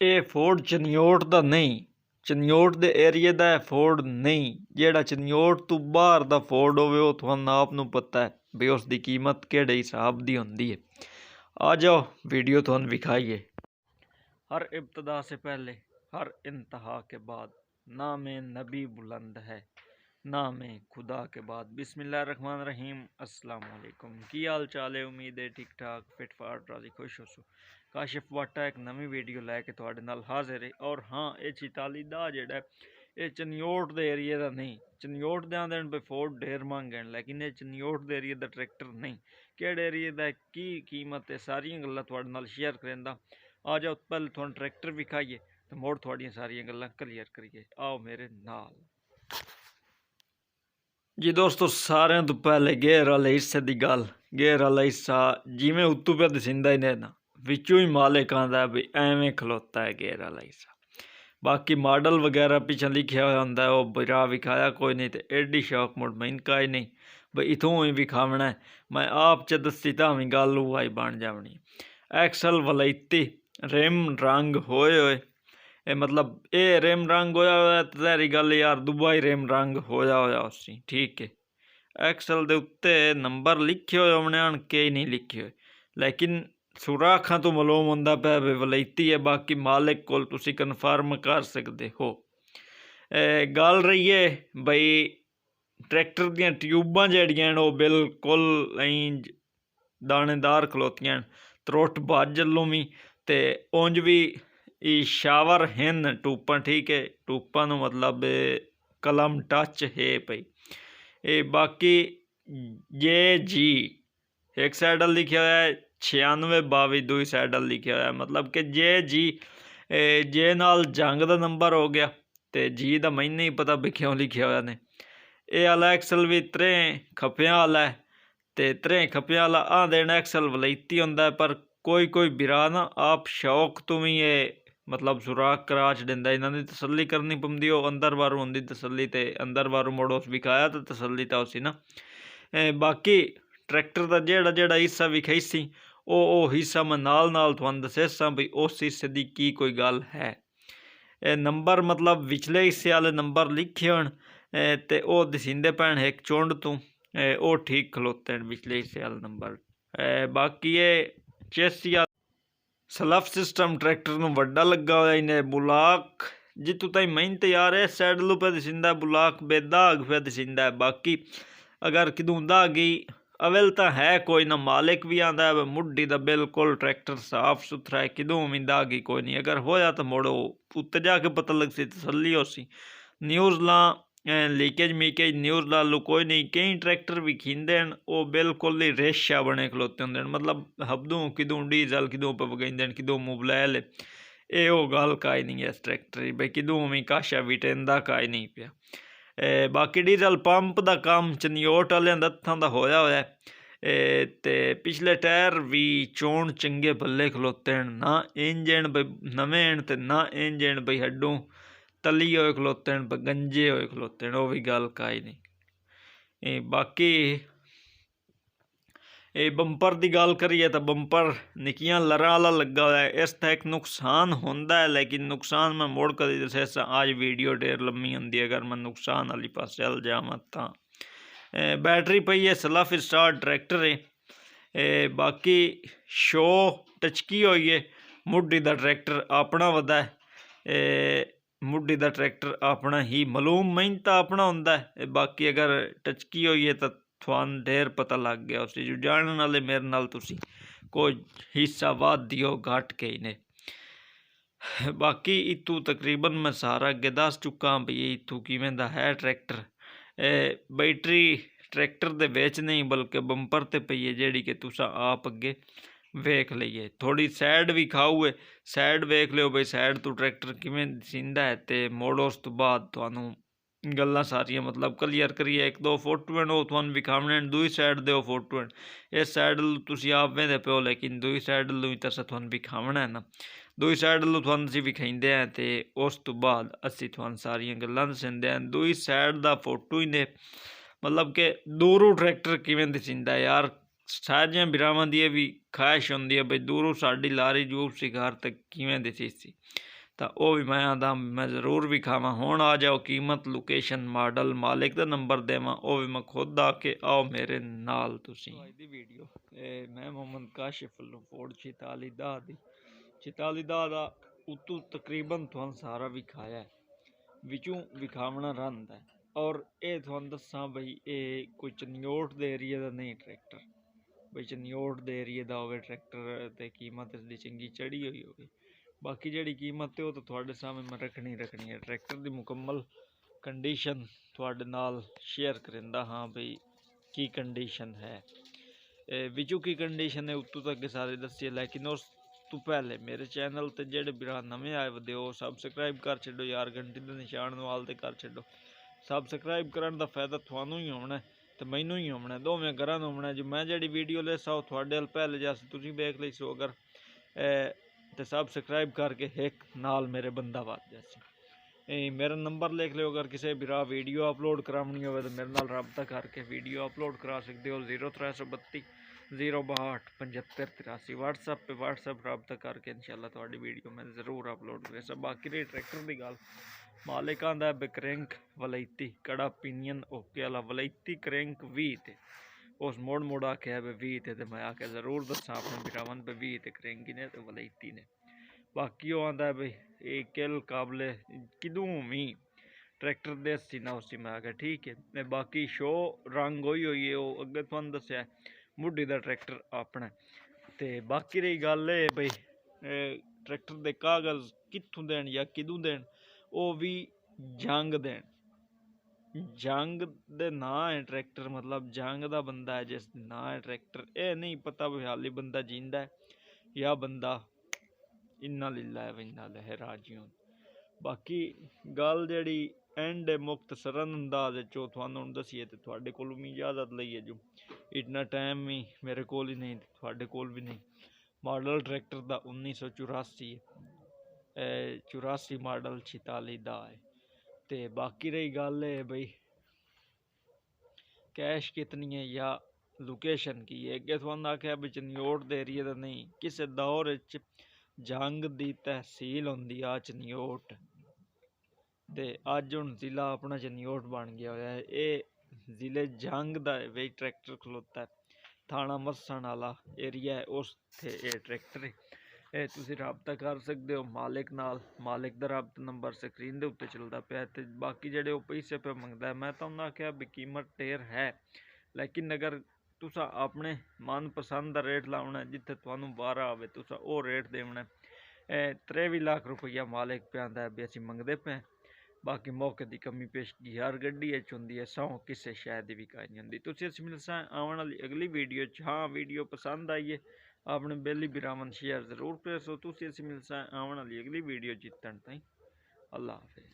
ਇਹ ਫੋਰਡ ਚਨਿਓਟ ਦਾ ਨਹੀਂ, ਚਨਿਓਟ ਦੇ ਏਰੀਏ ਦਾ ਇਹ ਫੋਰਡ ਨਹੀਂ। ਜਿਹੜਾ ਚਨਿਓਟ ਤੋਂ ਬਾਹਰ ਦਾ ਫੋਰਡ ਹੋਵੇ ਉਹ ਤੁਹਾਨੂੰ ਆਪ ਨੂੰ ਪਤਾ ਹੈ ਵੀ ਉਸ ਦੀ ਕੀਮਤ ਕਿਹੜੇ ਹਿਸਾਬ ਦੀ ਹੁੰਦੀ ਹੈ। आ जाओ वीडियो तो दिखाइए। हर इब्तदा से पहले हर इंतहा के बाद नाम नबी बुलंद है, नाम खुदा के बाद बिस्मिल्लाहिर्रहमानिर्रहीम। अस्सलाम वालेकुम, की हाल चाल है? उम्मीद है ठीक ठाक फिट फाट राजी खुश हो। काशिफ वाटा एक नवी वीडियो लैके तुहाडे नाल हाजिर है। और हाँ, ये 44 दा जेड़ा ये चनयोट दे एरिए का नहीं। चनयोट दे आंदे पे फोर्ड ढेर मंगे, लेकिन ये चनयोट दे एरिए का ट्रैक्टर नहीं। किहड़े एरिए का की कीमत है सारियां गल्लां तुहाडे नाल शेयर करेंदा। आ जाओ पहले तुहानूं ट्रैक्टर विखाइए तो मुड़ तुहाडियां सारियां गल्लां क्लीयर करिए। आओ मेरे नाल जी दोस्तों। सारिਆਂ ਤੋਂ पहले गेयर वाले हिस्से की गल। गेयर वाला हिस्सा जिवें उत्तों पे दिसिंदा ही नहीं ना, विचों ही मालिक आंदा भी एवें खलोता है गेयर वाला हिस्सा। बाकी मॉडल वगैरह पिछले लिखा हुआ होंदा है, वो बिरा विखाया कोई नहीं। तो एडी शौक मुड़ मैनू का ही नहीं बई इथों ही विखावना है। मैं आप च दसी तां भी गल उही बन जावनी। एक्सल वलैती रिम रंग होए मतलब ये रिम रंग होया होया तो तेरी गल यार दुबई रिम रंग होया होया उसी ठीक है। एक्सल दे उत्ते नंबर लिखे हुए होने अणके ही नहीं लिखे हुए, लेकिन सुराखां तो मालूम होंदा पिया भी वलैती है। बाकी मालिक कोल तुसी कन्फर्म कर सकते हो। गल रही है बई ट्रैक्टर दियां ट्यूबां जड़ियां वो बिल्कुल दानेदार खलोतियां, त्रुट बज लूमी ते उंज भी शावर हिन टूपां ठीक है। टूपां नूं मतलब कलम टच है पई। बाकी जे जी एक साइड लिखा हुआ है 9622, दूई साइड लिखा हुआ है मतलब कि जे जी जे नाल जंग का नंबर हो गया तो जी का मैनू नहीं पता भी क्यों लिखा हुआ ने। यह आला एक्सल भी 3 खप्पियां वाला है तो 3 खप्पियां वाला आ देना एक्सल वलैती होंदा है। पर कोई कोई बिरा ना आप शौक तो भी ये मतलब सुराख कराच दिंदा। इन्हां दी तसल्ली करनी पौंदी, वो अंदर बारू होंदी तसल्ली, तो अंदर बारू मुड़ो विखाया तो तसल्ली तो उसी ना। बाकी ट्रैक्टर का जेड़ा जेड़ा हिस्सा विखाई सी वो हिस्सा मैं नाल तुहानूं दस्सां भी उस हिस्से की की कोई गल है। नंबर मतलब विचले हिस्से वाले नंबर लिखे होण ते वो दसींदे पैण एक चुंड तो वो ठीक खलोते हैं विचले हिस्से वाले नंबर। बाकी ये चेसी सलफ सिस्टम ट्रैक्टर नूं वड्डा लगा हुआ इन्हें बुलाक जितों ताईं मेहनत यार है सैडलू पे दसींदा बुलाक बेदाग पे दसींदा है। बाकी अगर किदूं दागी अवेल तो है कोई ना, मालिक भी आंदा है मुड्डी दा बिल्कुल ट्रैक्टर साफ सुथरा है, किदों भी दागी कोई नहीं। अगर होया तो मुड़ो उत्ते जाके पता लग सी तसल्ली हो सी। न्यूज़ ला लीकेज मीकेज न्यूज़ ला लो कोई नहीं। कई ट्रैक्टर भी खींदे हैं वो बिल्कुल ही रेशा बने खलोते होंदे मतलब हबदों किदों डीजल किदों पे वगाइंदे किदों मोबलैल ये वो गल काई नहीं है इस ट्रैक्टर की बई किदों भी काशा विटेंदा काई नहीं पिया। बाकी डीजल पंप का काम चनयोट वाले हत्थां दा होया होया है। ते पिछले टायर भी चोण चंगे बल्ले खलोते हैं ना, इंजन बई नवे हैं तो ना इंजन बई हड्डों तली होए खलोते हैं पर गंजे होए खलोते हैं, वो भी गल काई नहीं। बाकी बंपर की गल करिए तो बंपर निक्कियां लरां वाला लगा हुआ है। इसका एक नुकसान होंदा है, लेकिन नुकसान मैं मुड़ कदी दस्सां आज वीडियो ढेर लम्मी होंदी है अगर मैं नुकसान वाली पास चल जावां तां। बैटरी पई है सलफ स्टार ट्रैक्टर है। बाकी शो टचकी हुई है मुड्डी का ट्रैक्टर अपना वदा है। मुड्डी का ट्रैक्टर अपना ही मलूम मेहनत अपना होंदा है। बाकी अगर टचकी हुई है तो थानूं ढेर पता लग गया उसी जो जानने वाले मेरे नाल तुसी कोई हिस्सा वध दियो घट के ही ने। बाकी इतू तकरीबन मैं सारा अगे दस चुका भी इतू किवें दा है ट्रैक्टर। बैटरी ट्रैक्टर दे विच नहीं बल्कि बंपर ते पई है जिहड़ी कि तुसां आप अगे वेख लईए। थोड़ी सैड भी खाऊ है, सैड वेख लिओ बई सैड तो ट्रैक्टर किवें दिसिंदा है ते मोड़ उस तो बाद तुहानूं गल्लां सारियां मतलब क्लीयर करिए। एक दो फोटो हैं वो तुहानूं विखावणे दूई साइड दे फोटो हैं। इस साइड तुसीं आप वेंदे पिओ लेकिन दूई साइड लूं तो असां तुहानूं विखावणा है ना। दूई साइड लूं तुहानूं असीं विखाइंदे हैं ते उस तो बाद असीं तुहानूं सारियां गल्लां दस्सदे हैं। दूई साइड दा फोटो ही ने मतलब कि दूरों ट्रैक्टर किवें दिसिंदा यार। सारियां बिरावां दी भी ਖਾਹਿਸ਼ ਹੁੰਦੀ ਹੈ ਬਈ ਦੂਰੋਂ ਸਾਡੀ ਲਾਰੀ ਜੂਬ ਸਿਗਾਰ ਤੇ ਕਿਵੇਂ ਦਿਸੀ ਸੀ, ਤਾਂ ਉਹ ਵੀ ਮੈਂ ਆਂਦਾ ਮੈਂ ਜ਼ਰੂਰ ਵਿਖਾਵਾਂ। ਹੁਣ ਆ ਜਾਓ ਕੀਮਤ, ਲੋਕੇਸ਼ਨ, ਮਾਡਲ, ਮਾਲਿਕ ਦਾ ਨੰਬਰ ਦੇਵਾਂ, ਉਹ ਵੀ ਮੈਂ ਖੁਦ ਆ ਕੇ ਆਓ ਮੇਰੇ ਨਾਲ ਤੁਸੀਂ। ਅੱਜ ਦੀ ਵੀਡੀਓ ਮੈਂ ਮੁਹੰਮਦ ਕਾਸ਼ਿਫ ਵੱਲੋਂ ਫੋਰਡ 4610 ਦੀ 4610 ਦਾ ਉਤੋਂ ਤਕਰੀਬਨ ਤੁਹਾਨੂੰ ਸਾਰਾ ਵਿਖਾਇਆ, ਵਿੱਚੋਂ ਵਿਖਾਵਣਾ ਰਹਿੰਦਾ ਹੈ। ਔਰ ਇਹ ਤੁਹਾਨੂੰ ਦੱਸਾਂ ਬਈ ਇਹ ਕੋਈ ਚਨਿਓਟ ਦੇ ਏਰੀਏ ਦਾ ਨਹੀਂ ਟਰੈਕਟਰ, ਬਈ ਚਨਿਓਟ ਦੇ ਏਰੀਏ ਦਾ ਹੋਵੇ ਟਰੈਕਟਰ ਤੇ ਕੀਮਤ ਇਸਦੀ ਚੰਗੀ ਚੜੀ ਹੋਈ ਹੋਵੇ। ਬਾਕੀ ਜਿਹੜੀ ਕੀਮਤ ਹੈ ਉਹ ਤਾਂ ਤੁਹਾਡੇ ਸਾਹਮਣੇ ਮੈਂ ਰੱਖਣੀ ਹੈ। ਟਰੈਕਟਰ ਦੀ ਮੁਕੰਮਲ ਕੰਡੀਸ਼ਨ ਤੁਹਾਡੇ ਨਾਲ ਸ਼ੇਅਰ ਕਰਿੰਦਾ ਹਾਂ ਬਈ ਕੀ ਕੰਡੀਸ਼ਨ ਹੈ, ਵਿੱਚੋਂ ਕੀ ਕੰਡੀਸ਼ਨ ਹੈ ਉੱਤੋਂ ਤੱਕ ਸਾਰੇ ਦੱਸੀਏ। ਲੇਕਿਨ ਉਸ ਤੋਂ ਪਹਿਲੇ ਮੇਰੇ ਚੈਨਲ ਤੇ ਜਿਹੜੇ ਵੀਰਾਂ ਨਵੇਂ ਆਏ ਵਦੇ ਉਹ ਸਬਸਕ੍ਰਾਈਬ ਕਰ ਛੱਡੋ ਯਾਰ, ਘੰਟੀ ਦੇ ਨਿਸ਼ਾਨ ਨੂੰ ਆਲ ਤੇ ਕਰ ਛੱਡੋ। ਸਬਸਕ੍ਰਾਈਬ ਕਰਨ ਦਾ ਫਾਇਦਾ ਤੁਹਾਨੂੰ ਹੀ ਹੋਣਾ ਤੇ ਮੈਨੂੰ ਹੀ ਹੋਣਾ, ਦੋਵੇਂ ਘਰਾਂ ਨੂੰ ਹੋਣਾ। ਜੇ ਮੈਂ ਜਿਹੜੀ ਵੀਡੀਓ ਲੈ ਸਾਓ ਤੁਹਾਡੇ ਵੱਲ ਪਹਿਲੇ ਜੈਸੇ ਤੁਸੀਂ ਵੇਖ ਲਈ ਸੋ ਅਗਰ ਤੇ ਸਬਸਕ੍ਰਾਈਬ ਕਰਕੇ ਇੱਕ ਨਾਲ ਮੇਰੇ ਬੰਦਾ ਵੱਧ ਜਾਸੀ। ਮੇਰਾ ਨੰਬਰ ਲਿਖ ਲਿਓ, ਅਗਰ ਕਿਸੇ ਵੀਰਾ ਵੀਡੀਓ ਅਪਲੋਡ ਕਰਾਉਣੀ ਹੋਵੇ ਤਾਂ ਮੇਰੇ ਨਾਲ ਰਾਬਤਾ ਕਰਕੇ ਵੀਡੀਓ ਅਪਲੋਡ ਕਰਾ ਸਕਦੇ ਹੋ। 0332 062 75 83 WhatsApp ਰਾਬਤਾ ਕਰਕੇ ਇਨਸ਼ਾਅੱਲਾ ਤੁਹਾਡੀ ਵੀਡੀਓ ਮੈਂ ਜ਼ਰੂਰ ਅਪਲੋਡ ਕਰਾਂ। ਬਾਕੀ ਰਹੀ ਟਰੈਕਟਰ ਦੀ ਗੱਲ, ਮਾਲਿਕ ਆਂਦਾ ਬਕਰੈਂਕ ਵਲੈਤੀ ਕੜਾ ਪੀਨੀਅਨ ਓਕੇ ਵਾਲਾ ਵਲੈਤੀ ਕਰੈਂਕ 20 ਤੇ ਉਸ ਮੋੜ ਆਖਿਆ 20 ਤੇ ਮੈਂ ਆਖਿਆ ਜ਼ਰੂਰ ਦੱਸਾਂ ਆਪਣੇ ਵੀਰਾਵਾਂ 20 ਤੇ ਕਰੈਂਕੀ ਨੇ ਤੇ ਵਲੈਤੀ ਨੇ। ਬਾਕੀ ਉਹ ਆਂਦਾ ਬਈ ਇਹ ਕਿਲ ਕਾਬਲੇ ਕਿਦੋਂ ਵੀ ਟਰੈਕਟਰ ਦੇ ਸੀ ਨਾ ਉਸੀ ਮੈਂ ਆਖਿਆ ਠੀਕ ਹੈ। ਬਾਕੀ ਸ਼ੋ ਰੰਗ ਹੋਈ ਹੈ, ਉਹ ਅੱਗੇ ਤੁਹਾਨੂੰ ਦੱਸਿਆ ਮੁੱਢੀ ਦਾ ਟਰੈਕਟਰ ਆਪਣਾ। ਤੇ ਬਾਕੀ ਰਹੀ ਗੱਲ ਇਹ ਬਈ ਟਰੈਕਟਰ ਦੇ ਕਾਗਜ਼ ਕਿੱਥੋਂ ਦੇਣ ਜਾਂ ਕਿਦੋਂ ਦੇਣ, ਉਹ ਵੀ ਜੰਗ ਦੇਣ। ਜੰਗ ਦੇ ਨਾਂ ਹੈ ਟਰੈਕਟਰ, ਮਤਲਬ ਜੰਗ ਦਾ ਬੰਦਾ ਹੈ ਜਿਸ ਦੇ ਨਾਂ ਹੈ ਟਰੈਕਟਰ। ਇਹ ਨਹੀਂ ਪਤਾ ਵੀ ਹਾਲੀ ਬੰਦਾ ਜਿੰਦਾ ਹੈ ਜਾਂ ਬੰਦਾ ਇੰਨਾ ਲੀਲਾ ਹੈ ਇੰਨਾ ਲਹਿ ਰਾਜੀਉਨ। ਬਾਕੀ ਗੱਲ ਜਿਹੜੀ ਐਂਡ ਮੁਖਤਸਰਨ ਅੰਦਾਜ਼ ਚੋ ਤੁਹਾਨੂੰ ਹੁਣ ਦਸੀਏ ਤੇ ਤੁਹਾਡੇ ਕੋਲੋਂ ਵੀ ਇਜਾਜ਼ਤ ਲਈਏ, ਜੋ ਇਤਨਾ ਟਾਈਮ ਵੀ ਮੇਰੇ ਕੋਲ ਹੀ ਨਹੀਂ ਤੁਹਾਡੇ ਕੋਲ ਵੀ ਨਹੀਂ। ਮਾਡਲ ਟਰੈਕਟਰ ਦਾ 1984 84 ਮਾਡਲ 4610 ਹੈ। ਤੇ ਬਾਕੀ ਰਹੀ ਗੱਲ ਹੈ ਬਈ ਕੈਸ਼ ਕਿਤਨੀ ਹੈ ਜਾਂ ਲੋਕੇਸ਼ਨ ਕੀ ਹੈ। ਅੱਗੇ ਤੁਹਾਨੂੰ ਆਖਿਆ ਵੀ ਚਨਿਓਟ ਦੇ ਏਰੀਏ ਦਾ ਨਹੀਂ, ਕਿਸੇ ਦੌਰ ਵਿੱਚ ਜੰਗ ਦੀ ਤਹਿਸੀਲ ਹੁੰਦੀ ਆ ਚਨਿਓਟ, ਤੇ ਅੱਜ ਹੁਣ ਜ਼ਿਲ੍ਹਾ ਆਪਣਾ ਚਨਿਓਟ ਬਣ ਗਿਆ ਹੋਇਆ ਹੈ। ਇਹ ਜ਼ਿਲ੍ਹੇ ਜੰਗ ਦਾ ਵਿੱਚ ਟਰੈਕਟਰ ਖਲੋਤਾ ਹੈ, ਥਾਣਾ ਮੱਸਣ ਵਾਲਾ ਏਰੀਆ ਹੈ, ਉਸ ਤੇ ਇਹ ਟਰੈਕਟਰ ਹੈ। ਇਹ ਤੁਸੀਂ ਰਾਬਤਾ ਕਰ ਸਕਦੇ ਹੋ ਮਾਲਿਕ ਨਾਲ, ਮਾਲਿਕ ਦਾ ਰਾਬਤਾ ਨੰਬਰ ਸਕਰੀਨ ਦੇ ਉੱਤੇ ਚੱਲਦਾ ਪਿਆ। ਤੇ ਬਾਕੀ ਜਿਹੜੇ ਉਹ ਪੈਸੇ ਪੇ ਮੰਗਦਾ ਮੈਂ ਤੁਹਾਨੂੰ ਆਖਿਆ ਵੀ ਕੀਮਤ ਢੇਰ ਹੈ, ਲੇਕਿਨ ਅਗਰ ਤੁਸੀਂ ਆਪਣੇ ਮਨਪਸੰਦ ਦਾ ਰੇਟ ਲਾਉਣਾ ਜਿੱਥੇ ਤੁਹਾਨੂੰ 12 ਆਵੇ ਤੁਸੀਂ ਉਹ ਰੇਟ ਦੇਣਾ। 23 ਲੱਖ ਰੁਪਈਆ ਮਾਲਿਕ ਪਿਆ ਆਂਦਾ ਵੀ ਅਸੀਂ ਮੰਗਦੇ ਪਏ। ਬਾਕੀ ਮੌਕੇ ਦੀ ਕਮੀ ਪੇਸ਼ਗੀ ਹਰ ਗੱਡੀ ਵਿੱਚ ਹੁੰਦੀ ਹੈ, ਸੌ ਕਿਸੇ ਸ਼ਾਇਦ ਦੀ ਵੀ ਕਾਈ ਨਹੀਂ ਹੁੰਦੀ। ਤੁਸੀਂ ਅਸੀਂ ਮਿਲਸਾਂ ਆਉਣ ਵਾਲੀ ਅਗਲੀ ਵੀਡੀਓ 'ਚ। ਹਾਂ ਵੀਡੀਓ ਪਸੰਦ ਆਈ ਹੈ ਆਪਣੇ ਬੇਲੀ ਬਿਰਾਮਨ ਸ਼ੇਅਰ ਜ਼ਰੂਰ ਪ੍ਰੈਸ ਹੋ। ਤੁਸੀਂ ਅਸੀਂ ਮਿਲਸਾਂ ਆਉਣ ਵਾਲੀ ਅਗਲੀ ਵੀਡੀਓ ਜਿੱਤਣ ਤਾਈਂ। ਅੱਲਾ ਹਾਫਿਜ਼।